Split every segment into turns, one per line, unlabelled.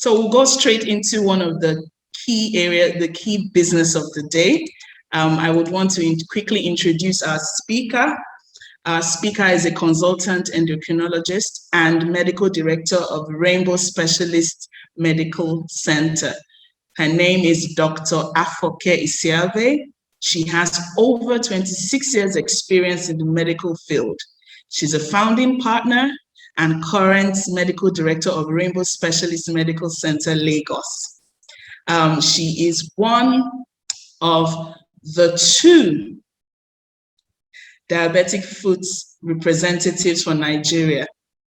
So we'll go straight into one of the key business of the day. I would want to quickly introduce our speaker. Our speaker is a consultant endocrinologist and medical director of Rainbow Specialist Medical Center. Her name is Dr. Afoke Isivwe. She has over 26 years experience in the medical field. She's a founding partner and current medical director of Rainbow Specialist Medical Center, Lagos. She is one of the 2 diabetic foods representatives for Nigeria.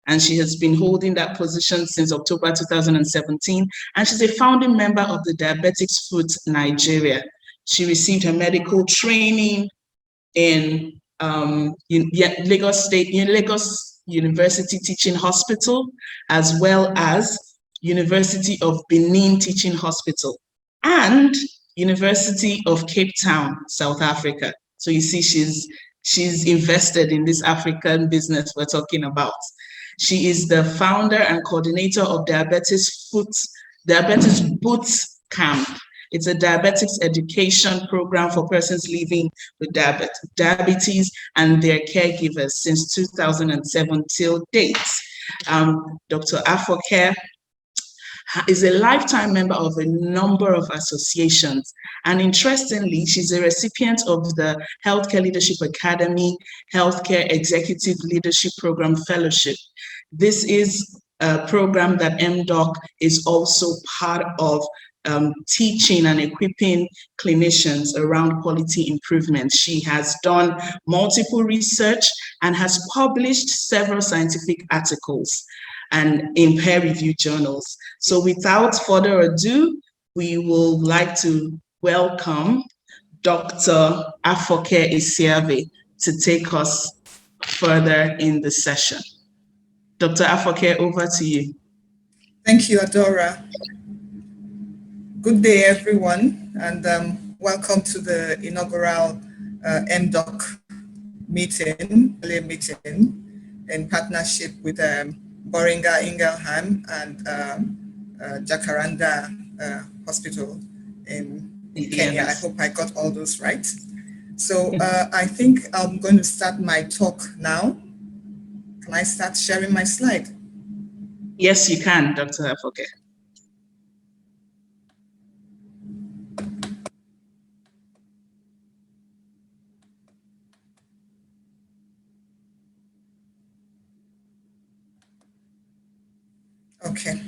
And she has been holding that position since October 2017. And she's a founding member of the Diabetics Foods Nigeria. She received her medical training in Lagos University Teaching Hospital, as well as University of Benin Teaching Hospital and University of Cape Town, South Africa. So you see, she's invested in this African business we're talking about. She is the founder and coordinator of Diabetes Boots Camp. It's a diabetics education program for persons living with diabetes and their caregivers since 2007 till date. Dr. Afoke is a lifetime member of a number of associations. And interestingly, she's a recipient of the Healthcare Leadership Academy Healthcare Executive Leadership Program Fellowship. This is a program that mDoc is also part of, teaching and equipping clinicians around quality improvement. She has done multiple research and has published several scientific articles and in peer-reviewed journals. So without further ado, we will like to welcome Dr. Afoke Isivwe to take us further in the session. Dr. Afoke, over to you.
Thank you, Adora. Good day, everyone, and welcome to the inaugural mDoc meeting in partnership with Boehringer Ingelheim and Jacaranda Hospital in Kenya. I hope I got all those right. So I think I'm going to start my talk now. Can I start sharing my slide?
Yes, you can, Dr. Afoke.
Okay.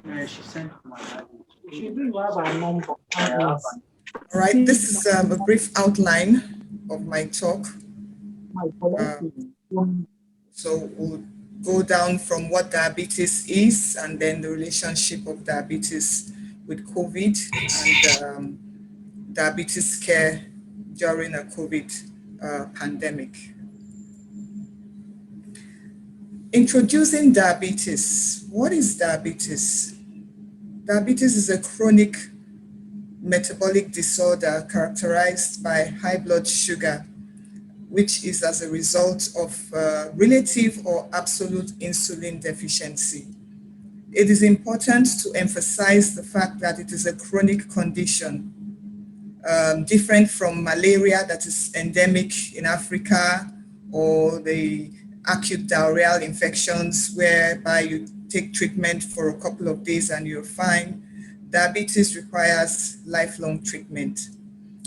All right, this is a brief outline of my talk. So we'll go down from what diabetes is and then the relationship of diabetes with COVID and diabetes care during a COVID pandemic. Introducing diabetes. What is diabetes? Diabetes is a chronic metabolic disorder characterized by high blood sugar, which is as a result of relative or absolute insulin deficiency. It is important to emphasize the fact that it is a chronic condition, different from malaria that is endemic in Africa, or the acute diarrheal infections whereby you take treatment for a couple of days and you're fine. Diabetes requires lifelong treatment.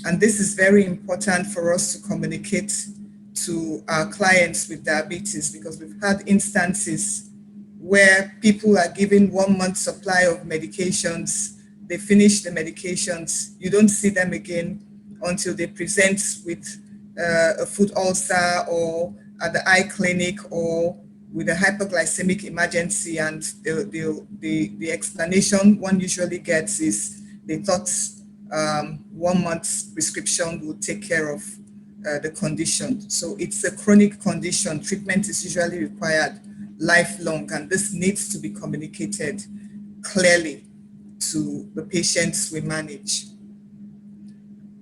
And this is very important for us to communicate to our clients with diabetes, because we've had instances where people are given 1 month supply of medications, they finish the medications, you don't see them again until they present with a food ulcer or at the eye clinic or with a hypoglycemic emergency, and the explanation one usually gets is they thought 1 month's prescription would take care of the condition. So it's a chronic condition. Treatment is usually required lifelong, and this needs to be communicated clearly to the patients we manage.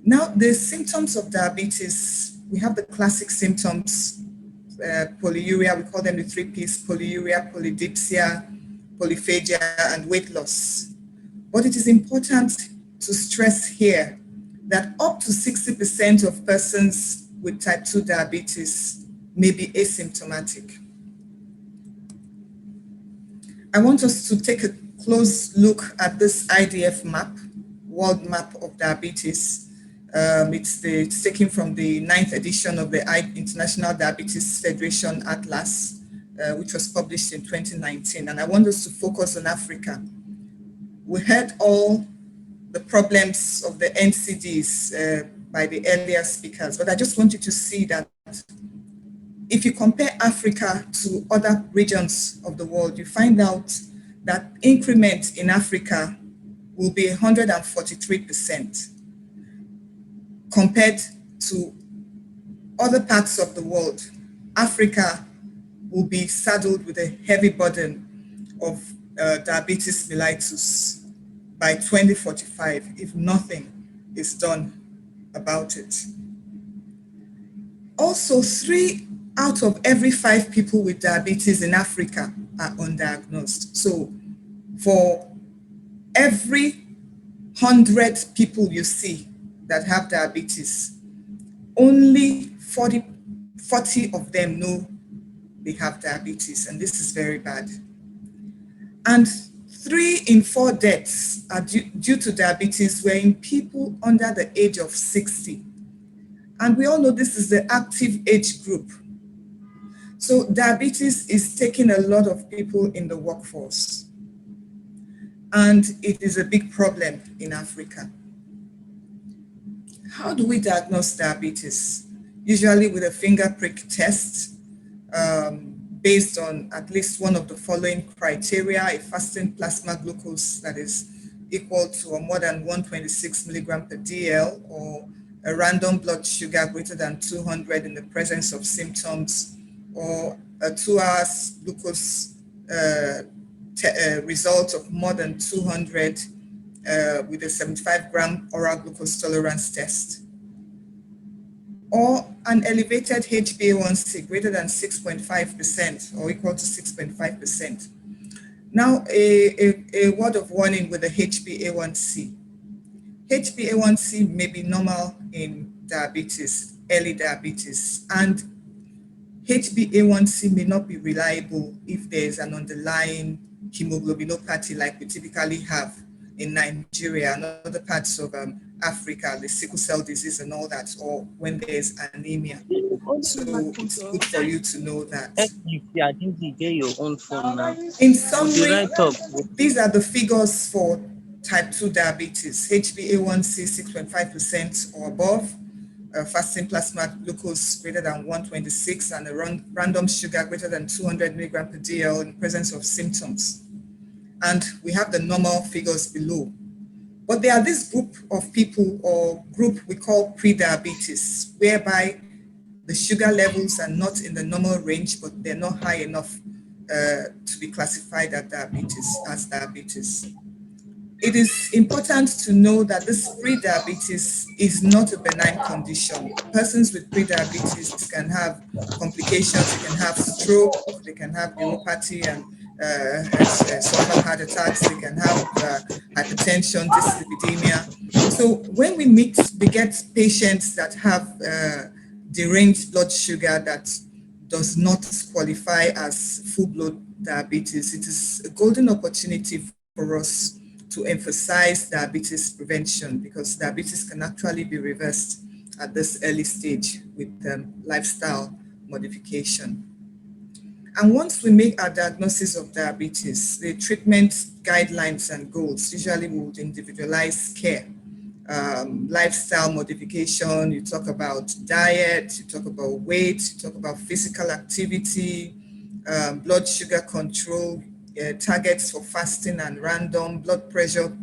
Now, the symptoms of diabetes, we have the classic symptoms polyuria. We call them the 3 Ps: polyuria, polydipsia, polyphagia, and weight loss. But it is important to stress here that up to 60% of persons with type 2 diabetes may be asymptomatic. I want us to take a close look at this IDF map, World Map of Diabetes. It's taken from the 9th edition of the International Diabetes Federation Atlas, which was published in 2019. And I want us to focus on Africa. We heard all the problems of the NCDs by the earlier speakers, but I just want you to see that if you compare Africa to other regions of the world, you find out that increment in Africa will be 143% compared to other parts of the world. Africa will be saddled with a heavy burden of diabetes mellitus by 2045 if nothing is done about it. Also, 3 out of every 5 people with diabetes in Africa are undiagnosed. So for every 100 people you see that have diabetes, only 40 of them know they have diabetes, and this is very bad. And 3 in 4 deaths are due to diabetes were in people under the age of 60. And we all know this is the active age group. So diabetes is taking a lot of people in the workforce. And it is a big problem in Africa. How do we diagnose diabetes? Usually with a finger prick test, based on at least one of the following criteria: a fasting plasma glucose that is equal to or more than 126 milligram per DL, or a random blood sugar greater than 200 in the presence of symptoms, or a 2 hours glucose result of more than 200 with a 75-gram oral glucose tolerance test, or an elevated HbA1c greater than 6.5% or equal to 6.5%. Now, a word of warning with the HbA1c. HbA1c may be normal in diabetes, early diabetes, and HbA1c may not be reliable if there is an underlying hemoglobinopathy like we typically have in Nigeria and other parts of Africa, the sickle cell disease and all that, or when there's anemia. So it's good for you to know that. In summary, these are the figures for type 2 diabetes: HbA1c 6.5% or above, fasting plasma glucose greater than 126, and a random sugar greater than 200 milligram per DL in presence of symptoms. And we have the normal figures below. But there are this group of people, or group we call pre-diabetes, whereby the sugar levels are not in the normal range, but they're not high enough to be classified as diabetes. It is important to know that this pre-diabetes is not a benign condition. Persons with pre-diabetes can have complications. They can have stroke, they can have neuropathy and suffer heart attacks, they can have hypertension, dyslipidemia. So when we get patients that have deranged blood sugar that does not qualify as full-blown diabetes, it is a golden opportunity for us to emphasize diabetes prevention, because diabetes can actually be reversed at this early stage with lifestyle modification. And once we make our diagnosis of diabetes, the treatment guidelines and goals usually would individualize care. Lifestyle modification, you talk about diet, you talk about weight, you talk about physical activity, blood sugar control, targets for fasting and random, blood pressure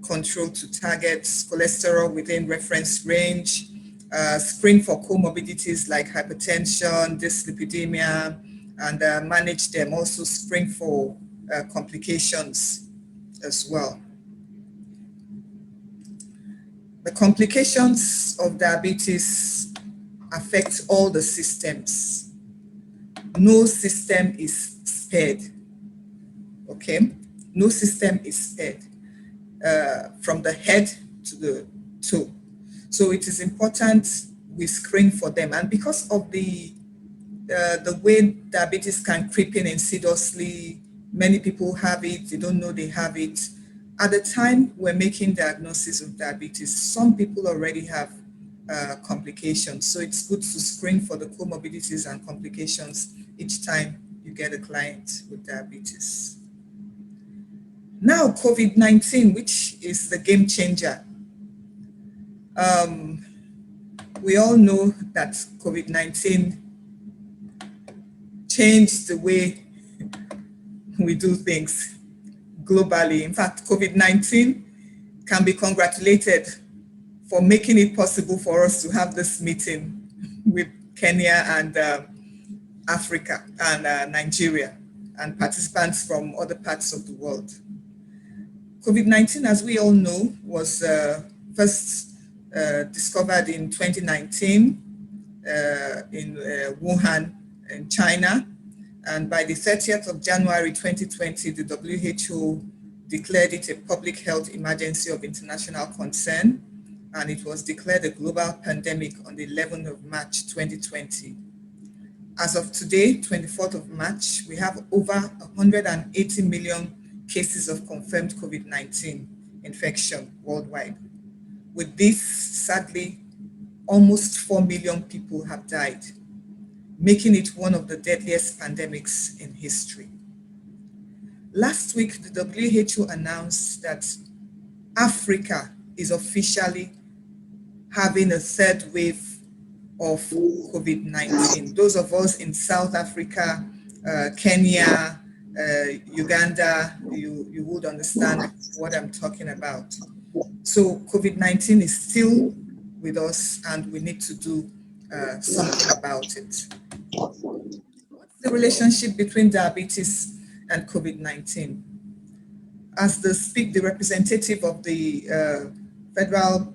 control to targets, cholesterol within reference range, screen for comorbidities like hypertension, dyslipidemia, and manage them. Also screen for complications as well. The complications of diabetes affect all the systems. no system is spared, okay? No system is spared from the head to the toe. So it is important we screen for them. And because of the way diabetes can creep in insidiously, many people have it, they don't know they have it. At the time we're making diagnosis of diabetes, some people already have complications. So it's good to screen for the comorbidities and complications each time you get a client with diabetes. Now, COVID-19, which is the game changer. We all know that COVID-19 changed the way we do things globally. In fact, COVID-19 can be congratulated for making it possible for us to have this meeting with Kenya and Africa and Nigeria and participants from other parts of the world. COVID-19, as we all know, was first discovered in 2019 in Wuhan in China. And by the 30th of January 2020, the WHO declared it a public health emergency of international concern, and it was declared a global pandemic on the 11th of March 2020. As of today, 24th of March, we have over 180 million cases of confirmed COVID-19 infection worldwide. With this, sadly, almost 4 million people have died, making it one of the deadliest pandemics in history. Last week, the WHO announced that Africa is officially having a third wave of COVID-19. Those of us in South Africa, Kenya, Uganda, you would understand what I'm talking about. So COVID-19 is still with us and we need to do something about it. What's the relationship between diabetes and COVID-19? As the representative of the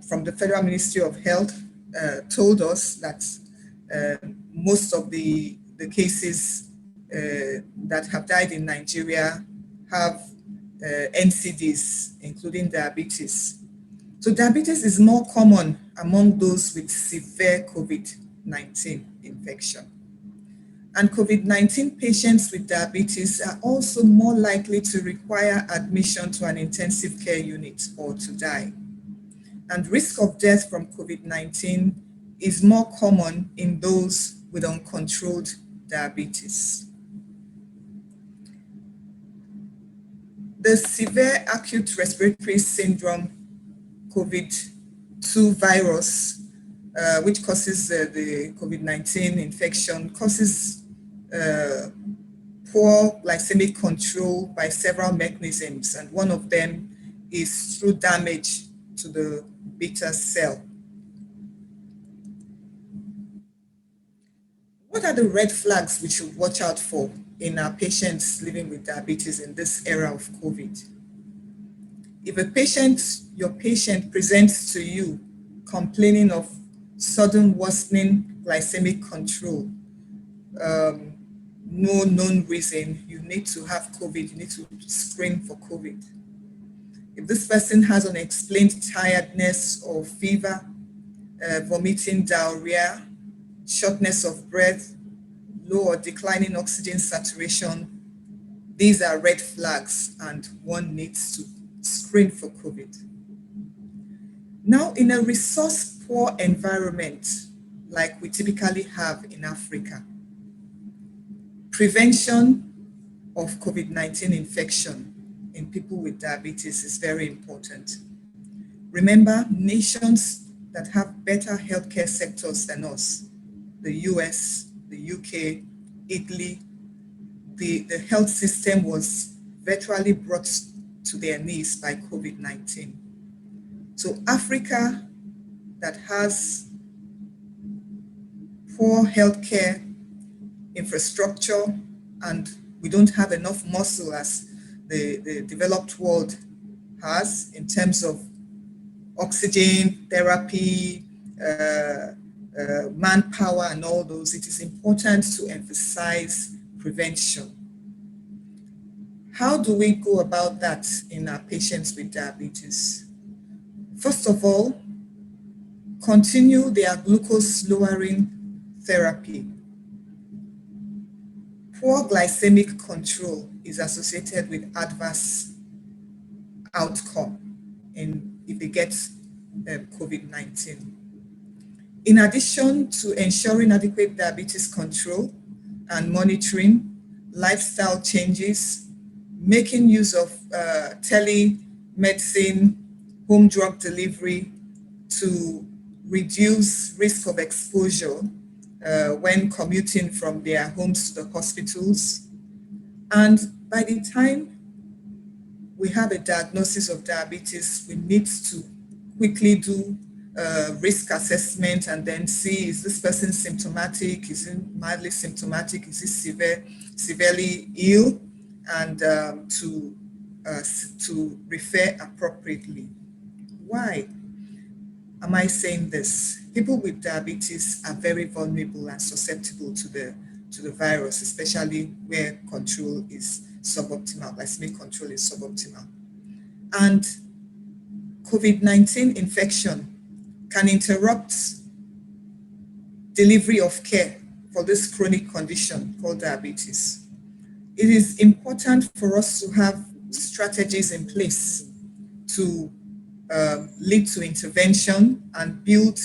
from the Federal Ministry of Health told us that most of the cases that have died in Nigeria have NCDs, including diabetes. So diabetes is more common among those with severe COVID-19 infection. And COVID-19 patients with diabetes are also more likely to require admission to an intensive care unit or to die. And risk of death from COVID-19 is more common in those with uncontrolled diabetes. The severe acute respiratory syndrome COVID-2 virus, which causes the COVID-19 infection, causes poor glycemic control by several mechanisms, and one of them is through damage to the beta cell. What are the red flags we should watch out for in our patients living with diabetes in this era of COVID? If your patient presents to you complaining of sudden worsening glycemic control, no known reason, you need to have COVID, you need to screen for COVID. If this person has unexplained tiredness or fever, vomiting, diarrhea, shortness of breath, low or declining oxygen saturation, these are red flags and one needs to screen for COVID. Now, in a resource-poor environment like we typically have in Africa, prevention of COVID-19 infection in people with diabetes is very important. Remember, nations that have better healthcare sectors than us, the US, the UK, Italy, the health system was virtually brought to their knees by COVID-19. So Africa that has poor healthcare infrastructure and we don't have enough muscle as the developed world has in terms of oxygen therapy, manpower and all those, it is important to emphasize prevention. How do we go about that in our patients with diabetes? First of all, continue their glucose lowering therapy. Poor glycemic control is associated with adverse outcome if they get COVID-19. In addition to ensuring adequate diabetes control and monitoring, lifestyle changes, making use of telemedicine, home drug delivery to reduce risk of exposure when commuting from their homes to the hospitals. And by the time we have a diagnosis of diabetes, we need to quickly do risk assessment and then see, is this person symptomatic? Is it mildly symptomatic? Is he severely ill? And to refer appropriately. Why am I saying this? People with diabetes are very vulnerable and susceptible to the virus, especially where control is suboptimal, glycemic control is suboptimal. And COVID-19 infection can interrupt delivery of care for this chronic condition called diabetes. It is important for us to have strategies in place to lead to intervention and build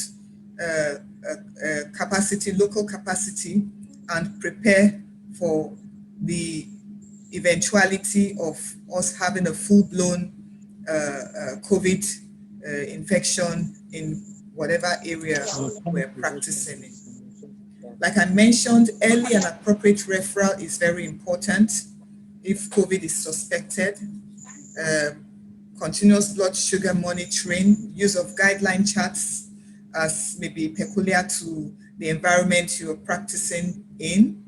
capacity, local capacity, and prepare for the eventuality of us having a full-blown COVID infection in whatever area we're practicing in. Like I mentioned, early and appropriate referral is very important if COVID is suspected. Continuous blood sugar monitoring, use of guideline charts as maybe peculiar to the environment you're practicing in,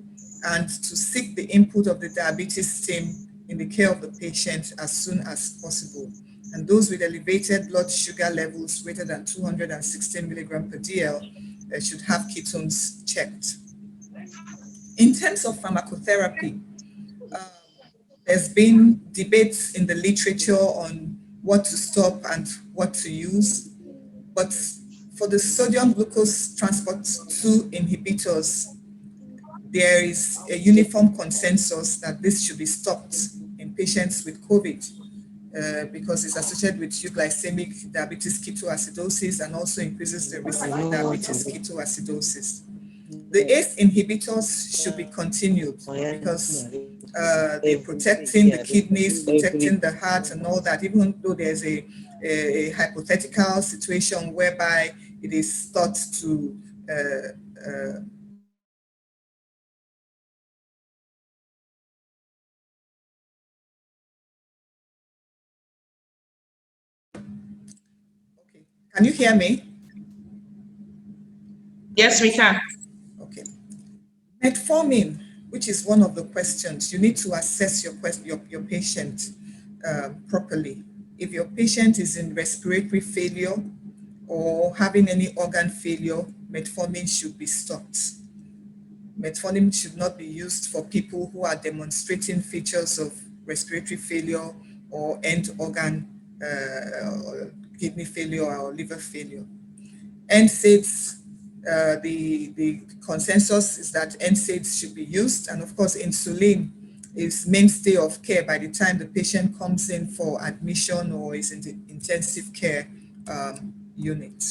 and to seek the input of the diabetes team in the care of the patient as soon as possible. And those with elevated blood sugar levels greater than 216 milligram per DL should have ketones checked. In terms of pharmacotherapy, there's been debates in the literature on what to stop and what to use. But for the sodium glucose transport 2 inhibitors, there is a uniform consensus that this should be stopped in patients with COVID because it's associated with euglycemic diabetes ketoacidosis and also increases the risk of diabetes ketoacidosis. The ACE inhibitors should be continued because they're protecting the kidneys, protecting the heart and all that, even though there's a hypothetical situation whereby it is thought to okay. Can you hear me?
Yes, we can.
Okay. Metformin, which is one of the questions, you need to assess your patient properly. If your patient is in respiratory failure or having any organ failure, metformin should be stopped. Metformin should not be used for people who are demonstrating features of respiratory failure or end organ kidney failure or liver failure. NSAIDs, the consensus is that NSAIDs should be used, and of course insulin is mainstay of care by the time the patient comes in for admission or is in the intensive care unit.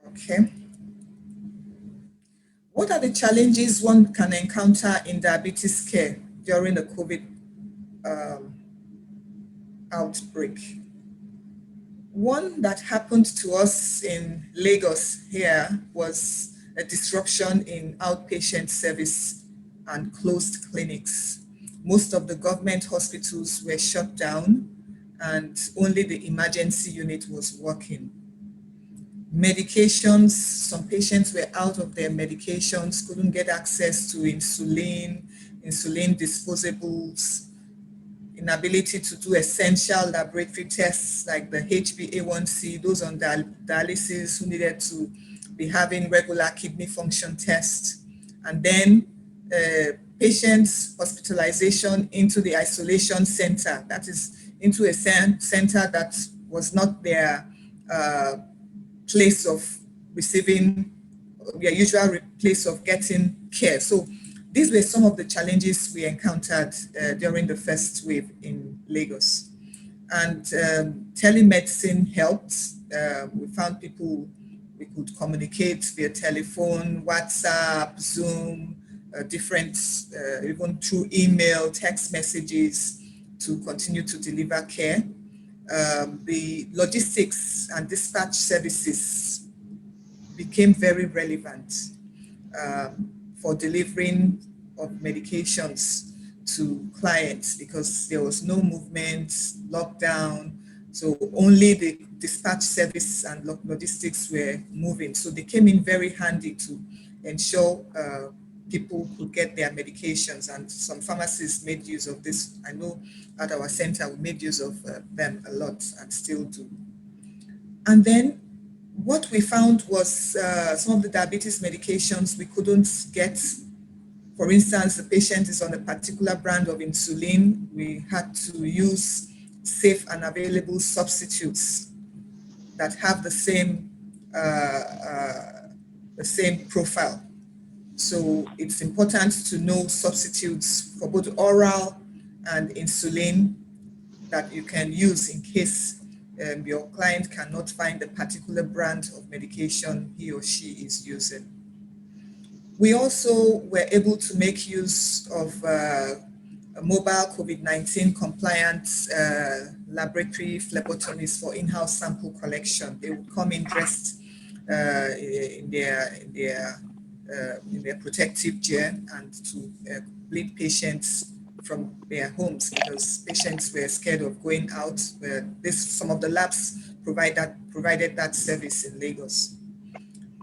Okay. What are the challenges one can encounter in diabetes care during the COVID outbreak? One that happened to us in Lagos here was a disruption in outpatient service and closed clinics. Most of the government hospitals were shut down and only the emergency unit was working. Medications, some patients were out of their medications, couldn't get access to insulin, insulin disposables, inability to do essential laboratory tests like the HbA1c, those on dialysis who needed to be having regular kidney function tests, and then patients' hospitalization into the isolation center, that is into a center that was not their place of receiving, their usual place of getting care. So these were some of the challenges we encountered during the first wave in Lagos. And telemedicine helped. We found people we could communicate via telephone, WhatsApp, Zoom, different, even through email, text messages to continue to deliver care. The logistics and dispatch services became very relevant for delivering of medications to clients because there was no movement, lockdown, so only the dispatch service and logistics were moving. So they came in very handy to ensure people could get their medications, and some pharmacists made use of this. I know at our center we made use of them a lot and still do. And then what we found was some of the diabetes medications we couldn't get. For instance, the patient is on a particular brand of insulin. We had to use safe and available substitutes that have the same profile. So it's important to know substitutes for both oral and insulin that you can use in case your client cannot find the particular brand of medication he or she is using. We also were able to make use of a mobile COVID-19 compliant laboratory phlebotomies for in-house sample collection. They would come in dressed in their protective gear and to bleed patients from their homes because patients were scared of going out. Some of the labs provided that service in Lagos.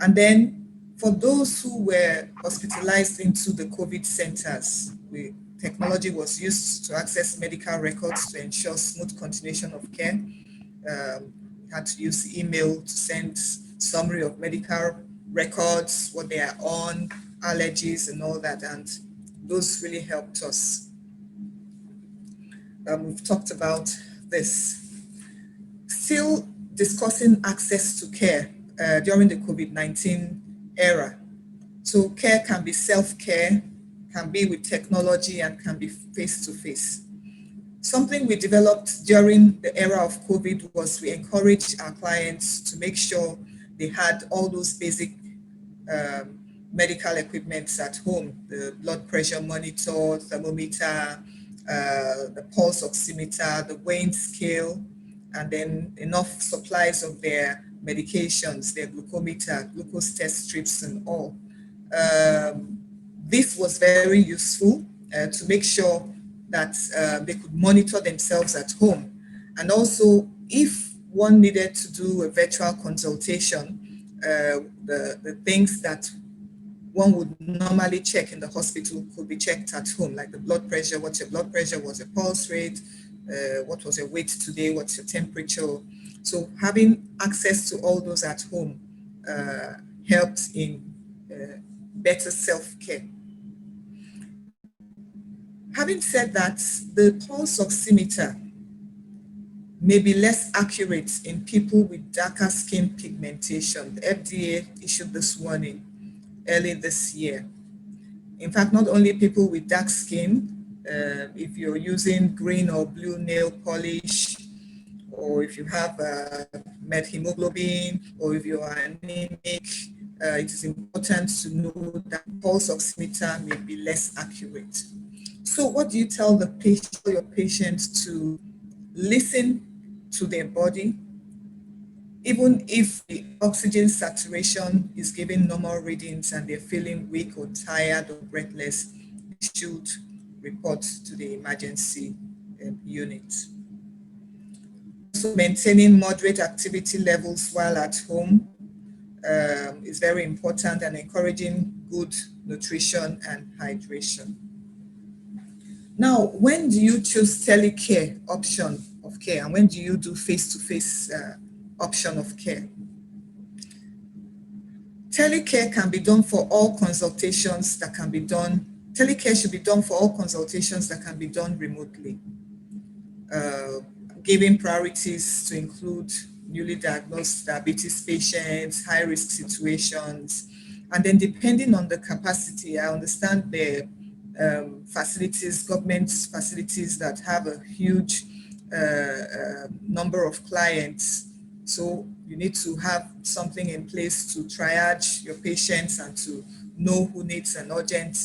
And then for those who were hospitalized into the COVID centers, technology was used to access medical records to ensure smooth continuation of care. We had to use email to send summary of medical records, what they are on, allergies and all that, and those really helped us. We've talked about this. Still discussing access to care during the COVID-19 era. So care can be self-care, can be with technology, and can be face-to-face. Something we developed during the era of COVID was we encouraged our clients to make sure they had all those basic medical equipment at home, the blood pressure monitor, thermometer, the pulse oximeter, the weighing scale, and then enough supplies of their medications, their glucometer, glucose test strips and all. This was very useful to make sure that they could monitor themselves at home. And also, if one needed to do a virtual consultation, the things that one would normally check in the hospital could be checked at home, like the blood pressure, what's your blood pressure, what's your pulse rate, what was your weight today, what's your temperature. So having access to all those at home helped in better self-care. Having said that, the pulse oximeter may be less accurate in people with darker skin pigmentation. The FDA issued this warning early this year. In fact, not only people with dark skin, if you're using green or blue nail polish, or if you have methemoglobin, or if you are anemic, it is important to know that pulse oximeter may be less accurate. So what do you tell your patients to listen to their body? Even if the oxygen saturation is giving normal readings and they're feeling weak or tired or breathless, they should report to the emergency unit. So maintaining moderate activity levels while at home. is very important, and encouraging good nutrition and hydration. Now, when do you choose telecare option of care, and when do you do face-to-face option of care? Telecare can be done for all consultations that can be done. Telecare should be done for all consultations that can be done remotely, giving priorities to include newly diagnosed diabetes patients, high-risk situations, and then depending on the capacity, I understand the facilities, government facilities that have a huge number of clients. So you need to have something in place to triage your patients and to know who needs an urgent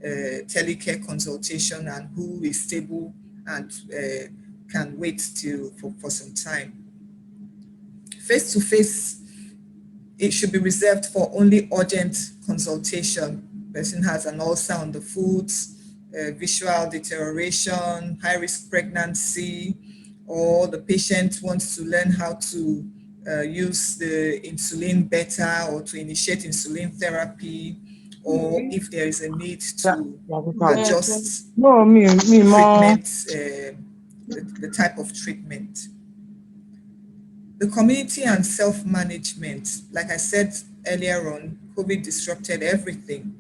telecare consultation and who is stable and can wait for some time. Face-to-face, it should be reserved for only urgent consultation. Person has an ulcer on the foot, visual deterioration, high-risk pregnancy, or the patient wants to learn how to use the insulin better or to initiate insulin therapy, or if there is a need to adjust treatment, the type of treatment. The community and self-management, like I said earlier on, COVID disrupted everything.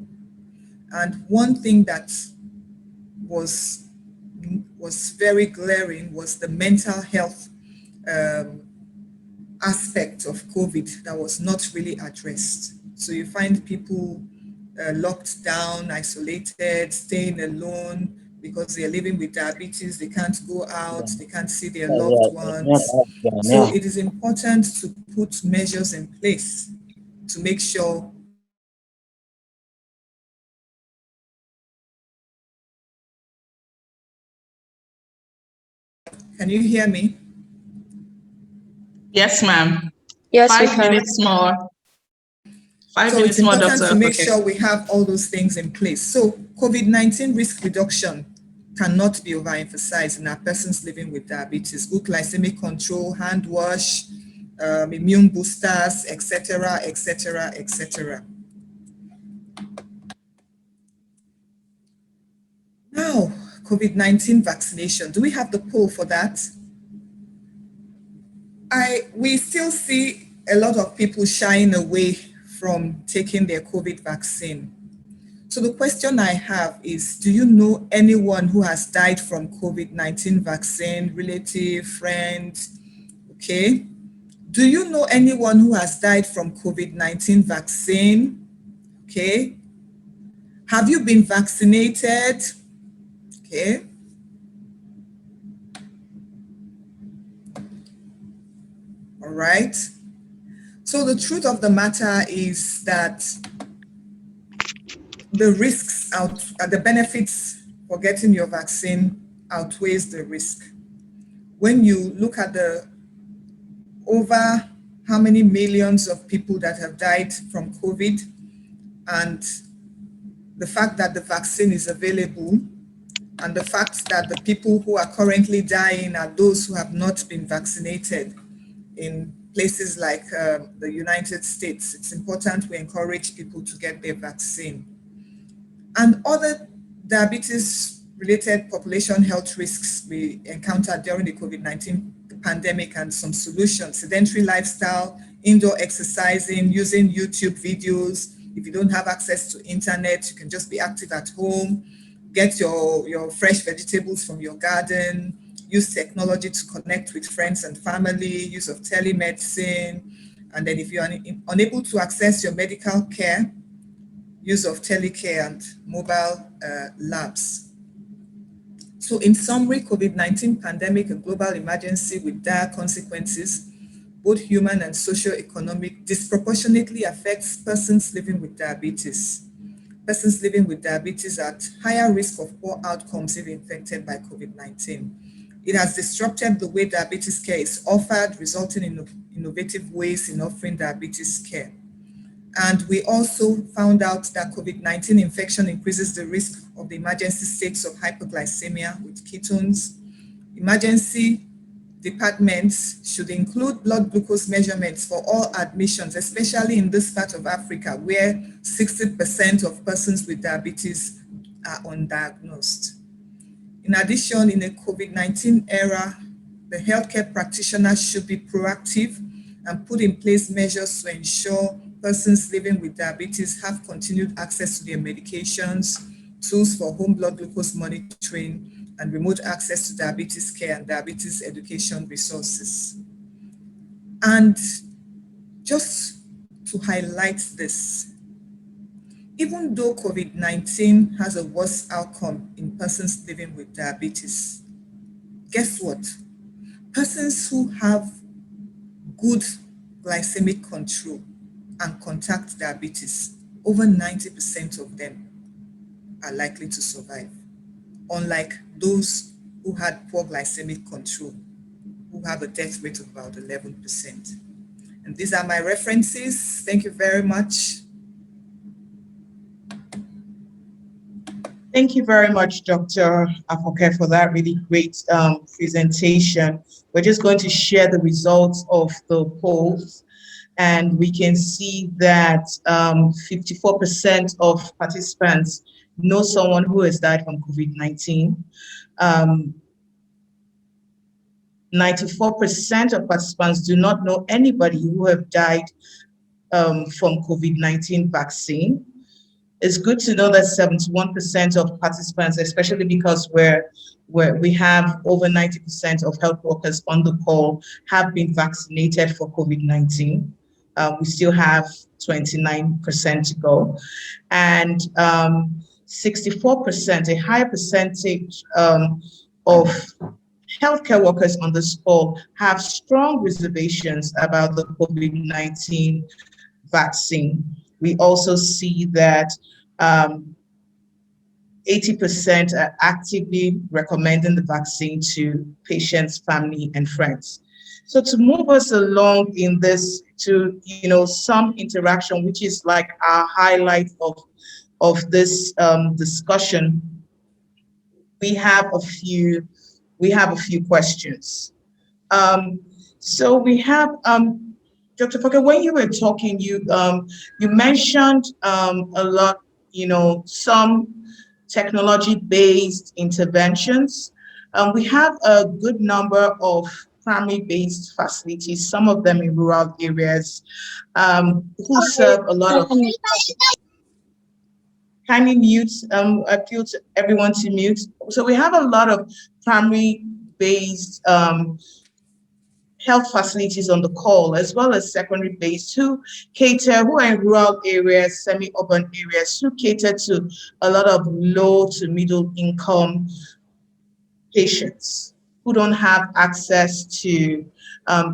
And one thing that was very glaring was the mental health aspect of COVID that was not really addressed. So you find people locked down, isolated, staying alone because they're living with diabetes, they can't go out, they can't see their loved ones. So it is important to put measures in place to make sure Can you hear me?
Yes, ma'am.
Yes,
5 minutes more. 5
So
minutes
it's
more,
important
Dr.
to make
Afoke.
sure we have all those things in place. So COVID-19 risk reduction cannot be overemphasized in our persons living with diabetes. Good glycemic control, hand wash, immune boosters, etc., etc., etc. Now, COVID-19 vaccination. Do we have the poll for that? We still see a lot of people shying away from taking their COVID vaccine. So the question I have is, do you know anyone who has died from COVID-19 vaccine, relative, friend? Okay. Do you know anyone who has died from COVID-19 vaccine? Okay. Have you been vaccinated? Okay. All right. So the truth of the matter is that the risks the benefits for getting your vaccine outweighs the risk. When you look at the over how many millions of people that have died from COVID and the fact that the vaccine is available and the fact that the people who are currently dying are those who have not been vaccinated in places like the United States, it's important we encourage people to get their vaccine. And other diabetes-related population health risks we encountered during the COVID-19 pandemic and some solutions: sedentary lifestyle, indoor exercising, using YouTube videos. If you don't have access to internet, you can just be active at home, get your fresh vegetables from your garden, use technology to connect with friends and family, use of telemedicine. And then if you're unable to access your medical care, use of Telecare and mobile labs. So in summary, COVID-19 pandemic, a global emergency with dire consequences, both human and socio-economic, disproportionately affects persons living with diabetes. Persons living with diabetes are at higher risk of poor outcomes if infected by COVID-19. It has disrupted the way diabetes care is offered, resulting in innovative ways in offering diabetes care. And we also found out that COVID-19 infection increases the risk of the emergency states of hyperglycemia with ketones, emergency departments should include blood glucose measurements for all admissions, especially in this part of Africa, where 60% of persons with diabetes are undiagnosed. In addition, in a COVID-19 era, the healthcare practitioners should be proactive and put in place measures to ensure persons living with diabetes have continued access to their medications, tools for home blood glucose monitoring, and remote access to diabetes care and diabetes education resources. And just to highlight this, even though COVID-19 has a worse outcome in persons living with diabetes, guess what? Persons who have good glycemic control and contact diabetes, over 90% of them are likely to survive, unlike those who had poor glycemic control, who have a death rate of about 11%. And these are my references. Thank you very much.
Thank you very much, Dr. Afoke, for that really great presentation. We're just going to share the results of the polls, and we can see that 54% of participants know someone who has died from COVID-19. 94% of participants do not know anybody who have died from COVID-19 vaccine. It's good to know that 71% of participants, especially because we have over 90% of health workers on the call, have been vaccinated for COVID-19. We still have 29% to go. And 64%, a higher percentage of healthcare workers on this call have strong reservations about the COVID-19 vaccine. We also see that 80% are actively recommending the vaccine to patients, family, and friends. So to move us along in this to, some interaction, which is like our highlight of this discussion, we have a few questions. So we have, Dr. Foke, when you were talking, you mentioned a lot, some technology-based interventions. We have a good number of primary-based facilities, some of them in rural areas, who serve a lot of. Kindly mute. Appeal to everyone to mute. So we have a lot of primary-based health facilities on the call, as well as secondary-based, who are in rural areas, semi-urban areas, who cater to a lot of low to middle income patients who don't have access to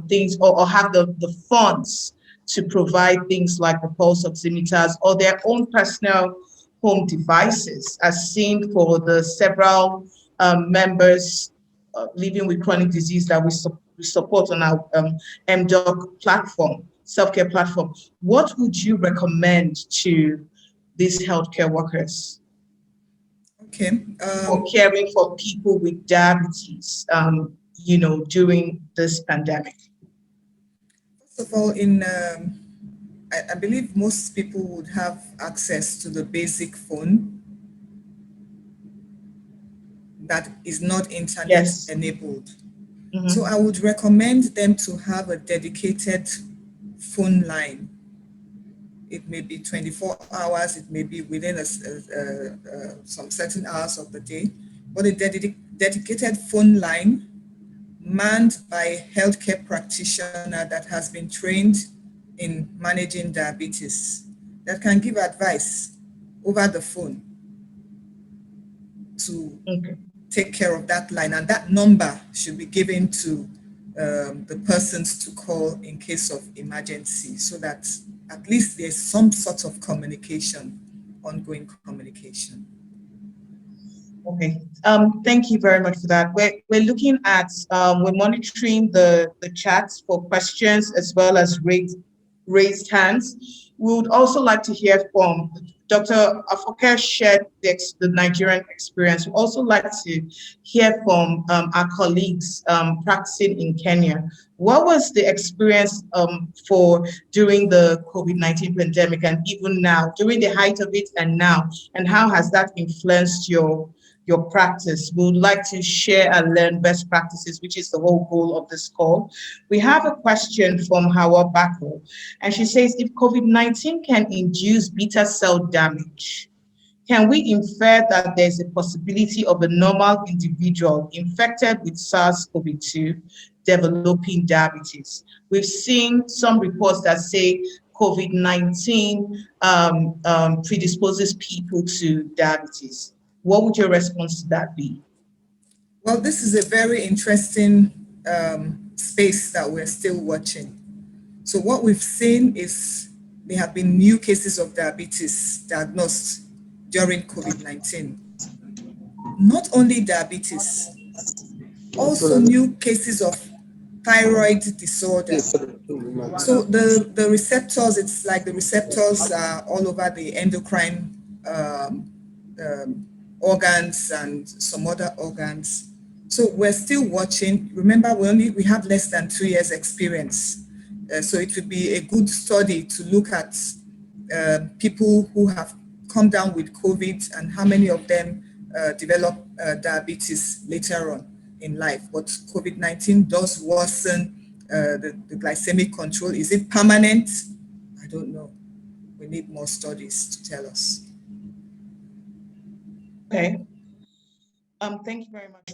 things or have the funds to provide things like the pulse oximeters or their own personal home devices, as seen for the several members living with chronic disease that we support on our mDoc platform, SelfCare platform. What would you recommend to these healthcare workers?
Okay.
For caring for people with diabetes, during this pandemic?
First of all, I believe most people would have access to the basic phone that is not internet enabled. Mm-hmm. So I would recommend them to have a dedicated phone line. It may be 24 hours, it may be within some certain hours of the day, but a dedicated phone line manned by a healthcare practitioner that has been trained in managing diabetes, that can give advice over the phone to take care of that line. And that number should be given to the persons to call in case of emergency, so that at least there's some sort of communication, ongoing communication.
Okay, thank you very much for that. We're looking at, we're monitoring the chats for questions as well as rate raised hands. We would also like to hear from Dr. Afoke shared the Nigerian experience. We'd also like to hear from our colleagues practicing in Kenya. What was the experience for during the COVID-19 pandemic and even now, during the height of it and now, and how has that influenced your practice? We would like to share and learn best practices, which is the whole goal of this call. We have a question from Hawa Bako, and she says, if COVID-19 can induce beta cell damage, can we infer that there's a possibility of a normal individual infected with SARS-CoV-2 developing diabetes? We've seen some reports that say COVID-19 predisposes people to diabetes. What would your response to that be?
Well, this is a very interesting space that we're still watching. So what we've seen is there have been new cases of diabetes diagnosed during COVID-19. Not only diabetes, also new cases of thyroid disorder. So the receptors, it's like the receptors are all over the endocrine organs and some other organs. So we're still watching. Remember, we have less than 2 years experience. So it would be a good study to look at people who have come down with COVID and how many of them develop diabetes later on in life. But COVID-19 does worsen the glycemic control. Is it permanent? I don't know. We need more studies to tell us.
Okay. Thank you very much.